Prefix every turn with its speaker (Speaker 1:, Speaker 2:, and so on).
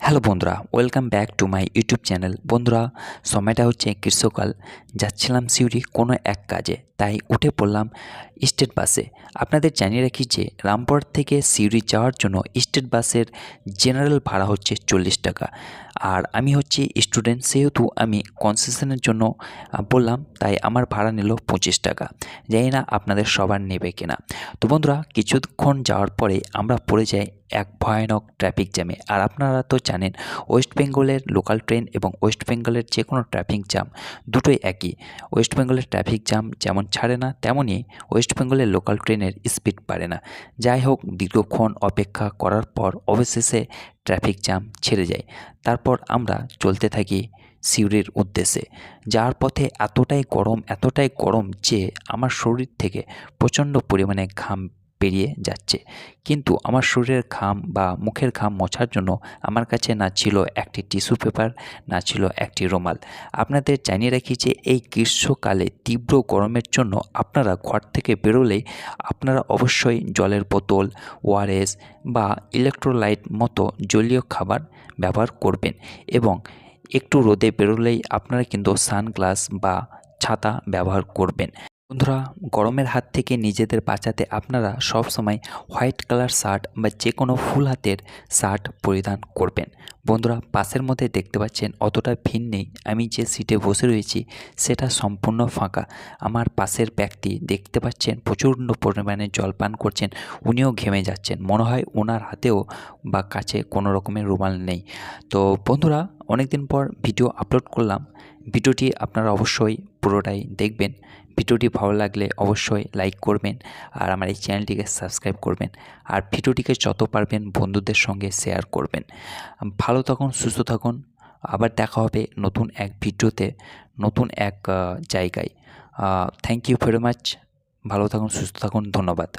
Speaker 1: Hello বন্ধুরা, welcome back to my YouTube channel. বন্ধুরা, সময়টা হচ্ছে গ্রীষ্মকাল। যাচ্ছিলাম সিউড়ি কোনো এক কাজে, তাই উঠে পড়লাম স্টেট বাসে। আপনাদের জানিয়ে রাখি যে রামপুরহাট থেকে সিউড়ি যাওয়ার জন্য স্টেট বাসের জেনারেল ভাড়া হচ্ছে 40 টাকা। আর আমি হচ্ছে স্টুডেন্ট, সেহেতু আমি কনসেশনের জন্য বললাম, তাই আমার ভাড়া নিল 25 টাকা। জানি না আপনাদের সবার নেবে কিনা। তো বন্ধুরা, কিছুক্ষণ যাওয়ার পরে আমরা পড়ে যাই এক ভয়ানক ট্রাফিক জ্যামে। আর আপনারা তো জানেন, ওয়েস্ট বেঙ্গলের লোকাল ট্রেন এবং ওয়েস্ট বেঙ্গলের যে কোনো ট্রাফিক জ্যাম দুটোই একই। ওয়েস্ট বেঙ্গলের ট্রাফিক জ্যাম যেমন ছাড়ে না, তেমনই ওয়েস্ট বেঙ্গলের লোকাল ট্রেনের স্পিড বাড়ে না। যাই হোক, দীর্ঘক্ষণ অপেক্ষা করার পর অবশেষে ট্রাফিক জ্যাম ছেড়ে যায়। তারপর আমরা চলতে থাকি সিউড়ির উদ্দেশ্যে। যাওয়ার পথে এতটাই গরম যে আমার শরীর থেকে প্রচণ্ড পরিমাণে ঘাম বেরিয়ে যাচ্ছে। কিন্তু আমার শরীরের ঘাম বা মুখের ঘাম মোছার জন্য আমার কাছে না ছিল একটি টিস্যু পেপার, না ছিল একটি রুমাল। আপনাদের জানিয়ে রাখি যে এই গ্রীষ্মকালে তীব্র গরমের জন্য আপনারা ঘর থেকে বেরোলেই আপনারা অবশ্যই জলের বোতল, ওআরএস বা ইলেকট্রোলাইট মতো জলীয় খাবার ব্যবহার করবেন। এবং একটু রোদে বেরোলেই আপনারা কিন্তু সানগ্লাস বা ছাতা ব্যবহার করবেন। বন্ধুরা, গরমের হাত থেকে নিজেদের বাঁচাতে আপনারা সবসময় হোয়াইট কালার শার্ট বা যে কোনো ফুল হাতের শার্ট পরিধান করবেন। বন্ধুরা, পাশের মধ্যে দেখতে পাচ্ছেন অতটা ভিড় নেই। আমি যে সিটে বসে রয়েছি সেটা সম্পূর্ণ ফাঁকা। আমার পাশের ব্যক্তি দেখতে পাচ্ছেন প্রচণ্ড পরিমাণে জল পান করছেন। উনিও ঘেমে যাচ্ছেন, মনে হয় ওনার হাতেও বা কাছে কোনো রকমের রুমাল নেই। তো বন্ধুরা, অনেক দিন পর ভিডিও আপলোড করলাম। ভিডিওটি আপনারা অবশ্যই পুরোটাই দেখবেন। ভিডিওটি ভালো লাগলে অবশ্যই লাইক করবেন আর আমার এই চ্যানেলটিকে সাবস্ক্রাইব করবেন। আর ভিডিওটিকে যত পারবেন বন্ধুদের সঙ্গে শেয়ার করবেন। ভালো থাকুন, সুস্থ থাকুন। আবার দেখা হবে নতুন এক ভিডিওতে, নতুন এক জায়গায়। Thank you very much. ভালো থাকুন, সুস্থ থাকুন। ধন্যবাদ।